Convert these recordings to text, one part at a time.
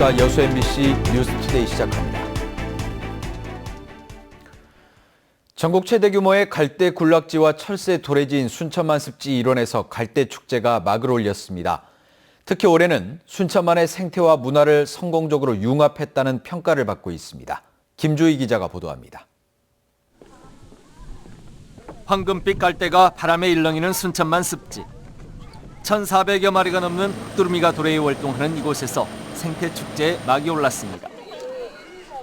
안녕하십니까. 여수 MBC 뉴스투데이 시작합니다. 전국 최대 규모의 갈대 군락지와 철새 도래지인 순천만 습지 일원에서 갈대 축제가 막을 올렸습니다. 특히 올해는 순천만의 생태와 문화를 성공적으로 융합했다는 평가를 받고 있습니다. 김주희 기자가 보도합니다. 황금빛 갈대가 바람에 일렁이는 순천만 습지. 1,400여 마리가 넘는 흑두루미가 도래에 활동하는 이곳에서 생태축제에 막이 올랐습니다.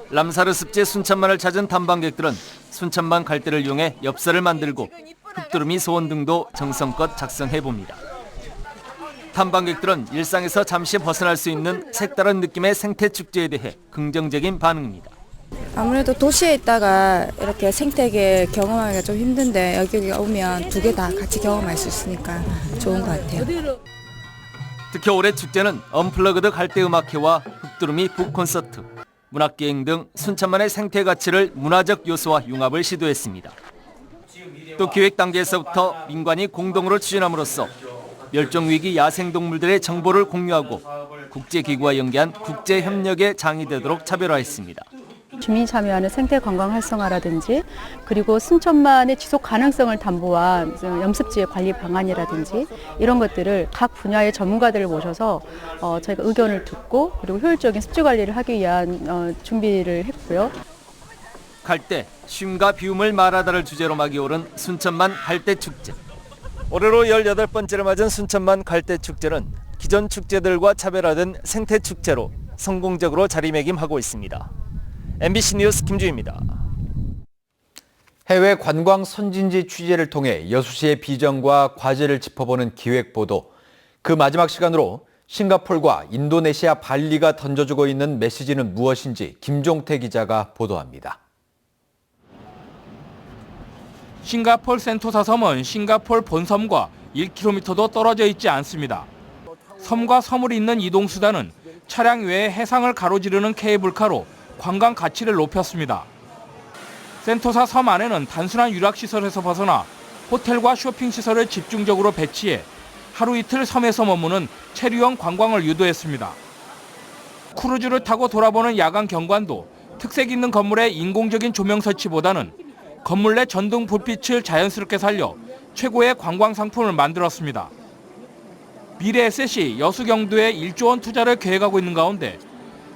람사르 습지 순천만을 찾은 탐방객들은 순천만 갈대를 이용해 엽서를 만들고 흑두루미 소원 등도 정성껏 작성해봅니다. 탐방객들은 일상에서 잠시 벗어날 수 있는 색다른 느낌의 생태축제에 대해 긍정적인 반응입니다. 아무래도 도시에 있다가 이렇게 생태계 경험하기가 좀 힘든데 여기 오면 두 개 다 같이 경험할 수 있으니까 좋은 것 같아요. 특히 올해 축제는 언플러그드 갈대음악회와 흑두루미 북콘서트, 문학기행 등 순천만의 생태 가치를 문화적 요소와 융합을 시도했습니다. 또 기획 단계에서부터 민관이 공동으로 추진함으로써 멸종위기 야생동물들의 정보를 공유하고 국제기구와 연계한 국제협력의 장이 되도록 차별화했습니다. 주민이 참여하는 생태 관광 활성화라든지 그리고 순천만의 지속 가능성을 담보한 염습지의 관리 방안이라든지 이런 것들을 각 분야의 전문가들을 모셔서 저희가 의견을 듣고 그리고 효율적인 습지 관리를 하기 위한 준비를 했고요. 갈대, 쉼과 비움을 말하다를 주제로 막이 오른 순천만 갈대축제. 올해로 18번째를 맞은 순천만 갈대축제는 기존 축제들과 차별화된 생태축제로 성공적으로 자리매김하고 있습니다. MBC 뉴스 김주희입니다. 해외 관광 선진지 취재를 통해 여수시의 비전과 과제를 짚어보는 기획보도. 그 마지막 시간으로 싱가포르와 인도네시아 발리가 던져주고 있는 메시지는 무엇인지 김종태 기자가 보도합니다. 싱가포르 센토사 섬은 싱가포르 본섬과 1km도 떨어져 있지 않습니다. 섬과 섬을 잇는 이동수단은 차량 외에 해상을 가로지르는 케이블카로 관광 가치를 높였습니다. 센토사 섬 안에는 단순한 유락시설에서 벗어나 호텔과 쇼핑시설을 집중적으로 배치해 하루 이틀 섬에서 머무는 체류형 관광을 유도했습니다. 크루즈를 타고 돌아보는 야간 경관도 특색 있는 건물의 인공적인 조명 설치보다는 건물 내 전등 불빛을 자연스럽게 살려 최고의 관광 상품을 만들었습니다. 미래에셋이 여수 경도에 1조 원 투자를 계획하고 있는 가운데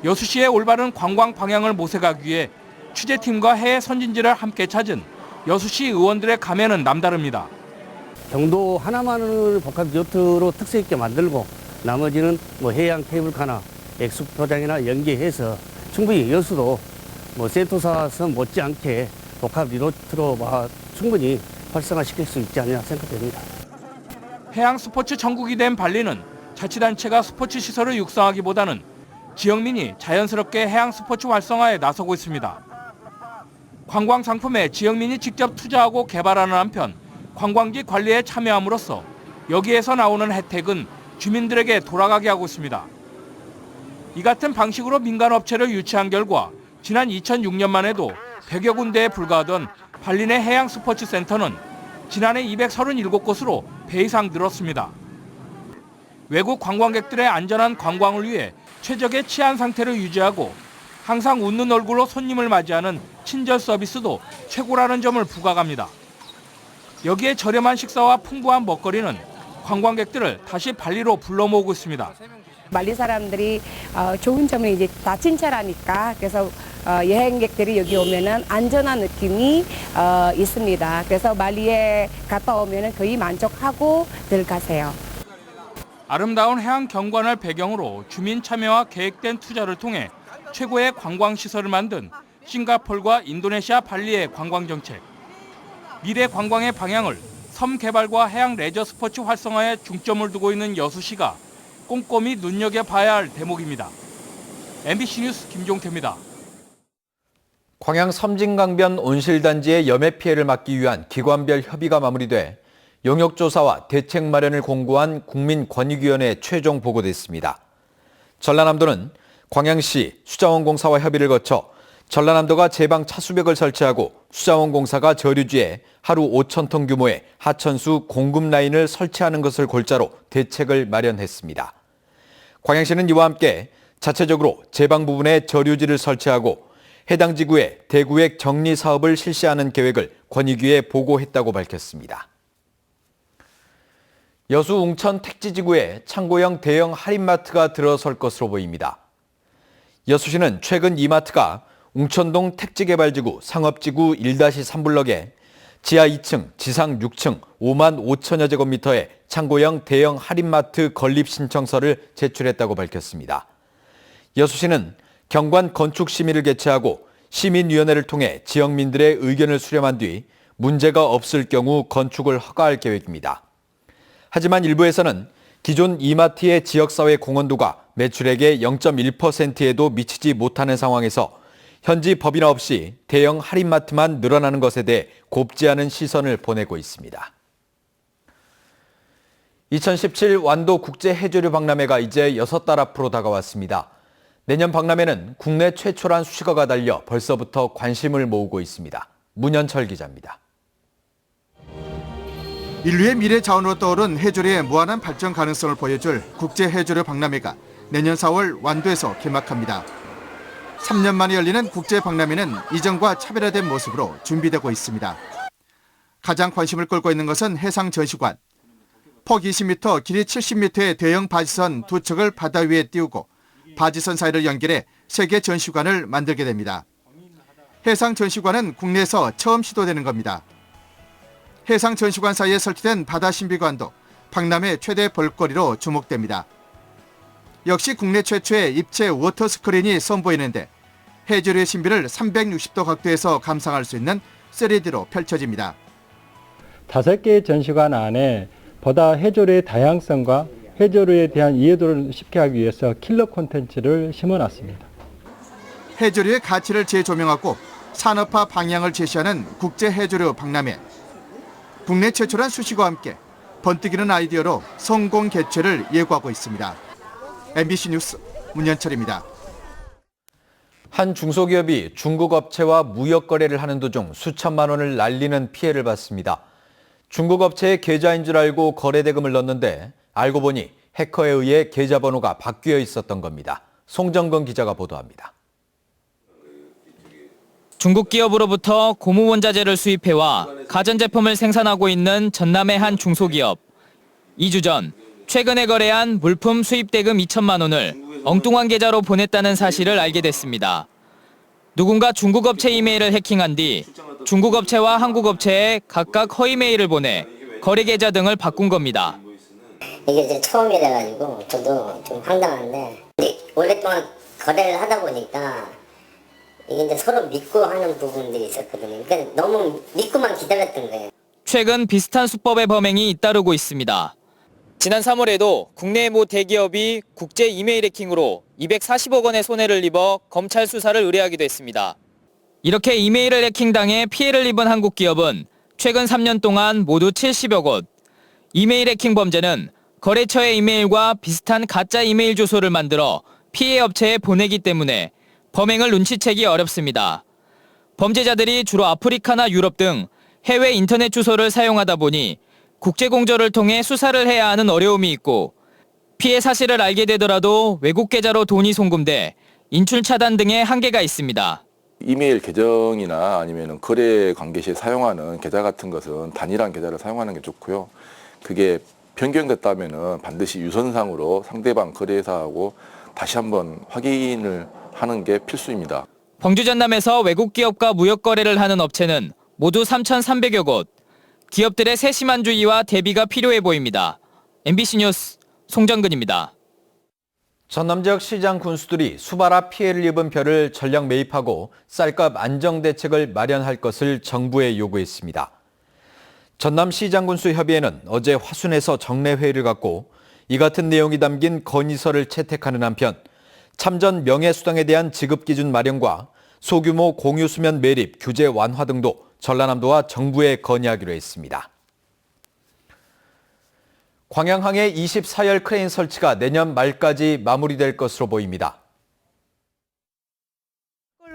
여수시의 올바른 관광 방향을 모색하기 위해 취재팀과 해외 선진지를 함께 찾은 여수시 의원들의 감회는 남다릅니다. 경도 하나만을 복합 요트로 특색 있게 만들고 나머지는 해양 케이블카나 액수표장이나 연계해서 충분히 여수도 센토사 섬 못지않게 복합 리조트로 충분히 활성화시킬 수 있지 않냐 생각됩니다. 해양 스포츠 전국이 된 발리는 자치단체가 스포츠 시설을 육성하기보다는 지역민이 자연스럽게 해양 스포츠 활성화에 나서고 있습니다. 관광 상품에 지역민이 직접 투자하고 개발하는 한편 관광지 관리에 참여함으로써 여기에서 나오는 혜택은 주민들에게 돌아가게 하고 있습니다. 이 같은 방식으로 민간업체를 유치한 결과 지난 2006년만 해도 100여 군데에 불과하던 발리 내 해양 스포츠 센터는 지난해 237곳으로 배 이상 늘었습니다. 외국 관광객들의 안전한 관광을 위해 최적의 치안 상태를 유지하고 항상 웃는 얼굴로 손님을 맞이하는 친절 서비스도 최고라는 점을 부각합니다. 여기에 저렴한 식사와 풍부한 먹거리는 관광객들을 다시 발리로 불러 모으고 있습니다. 발리 사람들이 좋은 점은 이제 다 친절하니까 그래서 여행객들이 여기 오면은 안전한 느낌이 있습니다. 그래서 발리에 갔다 오면은 거의 만족하고 들어가세요. 아름다운 해양 경관을 배경으로 주민 참여와 계획된 투자를 통해 최고의 관광시설을 만든 싱가포르와 인도네시아 발리의 관광정책. 미래 관광의 방향을 섬 개발과 해양 레저 스포츠 활성화에 중점을 두고 있는 여수시가 꼼꼼히 눈여겨봐야 할 대목입니다. MBC 뉴스 김종태입니다. 광양 섬진강변 온실단지의 염해 피해를 막기 위한 기관별 협의가 마무리돼 용역조사와 대책 마련을 공고한 국민권익위원회에 최종 보고됐습니다. 전라남도는 광양시 수자원공사와 협의를 거쳐 전라남도가 제방 차수벽을 설치하고 수자원공사가 저류지에 하루 5,000톤 규모의 하천수 공급 라인을 설치하는 것을 골자로 대책을 마련했습니다. 광양시는 이와 함께 자체적으로 제방 부분에 저류지를 설치하고 해당 지구에 대구역 정리 사업을 실시하는 계획을 권익위에 보고했다고 밝혔습니다. 여수 웅천 택지지구에 창고형 대형 할인마트가 들어설 것으로 보입니다. 여수시는 최근 이마트가 웅천동 택지개발지구 상업지구 1-3블럭에 지하 2층, 지상 6층 5만 5천여 제곱미터의 창고형 대형 할인마트 건립 신청서를 제출했다고 밝혔습니다. 여수시는 경관 건축심의를 개최하고 시민위원회를 통해 지역민들의 의견을 수렴한 뒤 문제가 없을 경우 건축을 허가할 계획입니다. 하지만 일부에서는 기존 이마트의 지역사회 공헌도가 매출액의 0.1%에도 미치지 못하는 상황에서 현지 법인화 없이 대형 할인마트만 늘어나는 것에 대해 곱지 않은 시선을 보내고 있습니다. 2017 완도 국제해조류 박람회가 이제 6달 앞으로 다가왔습니다. 내년 박람회는 국내 최초란 수식어가 달려 벌써부터 관심을 모으고 있습니다. 문현철 기자입니다. 인류의 미래 자원으로 떠오른 해조류의 무한한 발전 가능성을 보여줄 국제해조류 박람회가 내년 4월 완도에서 개막합니다. 3년 만에 열리는 국제박람회는 이전과 차별화된 모습으로 준비되고 있습니다. 가장 관심을 끌고 있는 것은 해상전시관. 폭 20m, 길이 70m의 대형 바지선 두 척을 바다 위에 띄우고 바지선 사이를 연결해 세계 전시관을 만들게 됩니다. 해상전시관은 국내에서 처음 시도되는 겁니다. 해상전시관 사이에 설치된 바다 신비관도 박람회 최대 볼거리로 주목됩니다. 역시 국내 최초의 입체 워터 스크린이 선보이는데 해조류의 신비를 360도 각도에서 감상할 수 있는 3D로 펼쳐집니다. 5개의 전시관 안에 보다 해조류의 다양성과 해조류에 대한 이해도를 쉽게 하기 위해서 킬러 콘텐츠를 심어놨습니다. 해조류의 가치를 재조명하고 산업화 방향을 제시하는 국제해조류 박람회. 국내 최초란 수식어와 함께 번뜩이는 아이디어로 성공 개최를 예고하고 있습니다. MBC 뉴스 문현철입니다. 한 중소기업이 중국 업체와 무역 거래를 하는 도중 수천만 원을 날리는 피해를 봤습니다. 중국 업체의 계좌인 줄 알고 거래 대금을 넣었는데 알고 보니 해커에 의해 계좌번호가 바뀌어 있었던 겁니다. 송정근 기자가 보도합니다. 중국 기업으로부터 고무 원자재를 수입해와 가전제품을 생산하고 있는 전남의 한 중소기업. 2주 전 최근에 거래한 물품 수입 대금 2천만 원을 엉뚱한 계좌로 보냈다는 사실을 알게 됐습니다. 누군가 중국 업체 이메일을 해킹한 뒤 중국 업체와 한국 업체에 각각 허위 메일을 보내 거래 계좌 등을 바꾼 겁니다. 이게 이제 처음이라가지고 저도 좀 황당한데 오랫동안 거래를 하다 보니까 이게 이제 서로 믿고 하는 부분들이 있었거든요. 그러니까 너무 믿고만 기다렸던 거예요. 최근 비슷한 수법의 범행이 잇따르고 있습니다. 지난 3월에도 국내의 모 대기업이 국제 이메일 해킹으로 240억 원의 손해를 입어 검찰 수사를 의뢰하기도 했습니다. 이렇게 이메일을 해킹당해 피해를 입은 한국 기업은 최근 3년 동안 모두 70여 곳. 이메일 해킹 범죄는 거래처의 이메일과 비슷한 가짜 이메일 주소를 만들어 피해 업체에 보내기 때문에 범행을 눈치채기 어렵습니다. 범죄자들이 주로 아프리카나 유럽 등 해외 인터넷 주소를 사용하다 보니 국제공조를 통해 수사를 해야 하는 어려움이 있고 피해 사실을 알게 되더라도 외국 계좌로 돈이 송금돼 인출 차단 등의 한계가 있습니다. 이메일 계정이나 아니면 거래 관계 시에 사용하는 계좌 같은 것은 단일한 계좌를 사용하는 게 좋고요. 그게 변경됐다면 반드시 유선상으로 상대방 거래사하고 다시 한번 확인을 하는 게 필수입니다. 광주 전남에서 외국 기업과 무역 거래를 하는 업체는 모두 3,300여 곳. 기업들의 세심한 주의와 대비가 필요해 보입니다. MBC 뉴스 송정근입니다. 전남 지역 시장 군수들이 수발화 피해를 입은 벼를 전량 매입하고 쌀값 안정 대책을 마련할 것을 정부에 요구했습니다. 전남 시장군수협의회는 어제 화순에서 정례회의를 갖고 이 같은 내용이 담긴 건의서를 채택하는 한편 참전 명예수당에 대한 지급기준 마련과 소규모 공유수면 매립 규제 완화 등도 전라남도와 정부에 건의하기로 했습니다. 광양항의 24열 크레인 설치가 내년 말까지 마무리될 것으로 보입니다.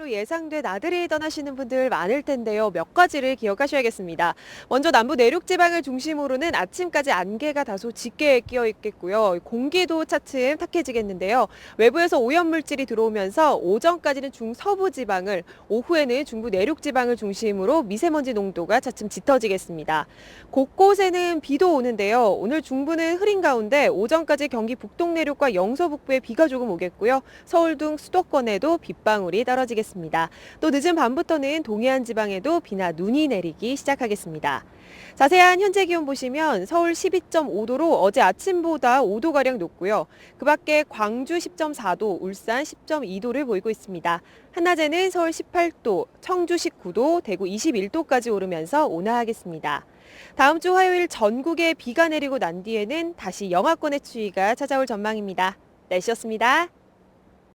것으로 예상돼 나들이 떠나시는 분들 많을 텐데요. 몇 가지를 기억하셔야겠습니다. 먼저 남부 내륙 지방을 중심으로는 아침까지 안개가 다소 짙게 끼어 있겠고요. 공기도 차츰 탁해지겠는데요. 외부에서 오염물질이 들어오면서 오전까지는 중서부 지방을, 오후에는 중부 내륙 지방을 중심으로 미세먼지 농도가 차츰 짙어지겠습니다. 곳곳에는 비도 오는데요. 오늘 중부는 흐린 가운데 오전까지 경기 북동 내륙과 영서 북부에 비가 조금 오겠고요. 서울 등 수도권에도 빗방울이 떨어지겠습니다. 또 늦은 밤부터는 동해안 지방에도 비나 눈이 내리기 시작하겠습니다. 자세한 현재 기온 보시면 서울 12.5도로 어제 아침보다 5도가량 높고요. 그 밖에 광주 10.4도, 울산 10.2도를 보이고 있습니다. 한낮에는 서울 18도, 청주 19도, 대구 21도까지 오르면서 온화하겠습니다. 다음 주 화요일 전국에 비가 내리고 난 뒤에는 다시 영하권의 추위가 찾아올 전망입니다. 날씨였습니다.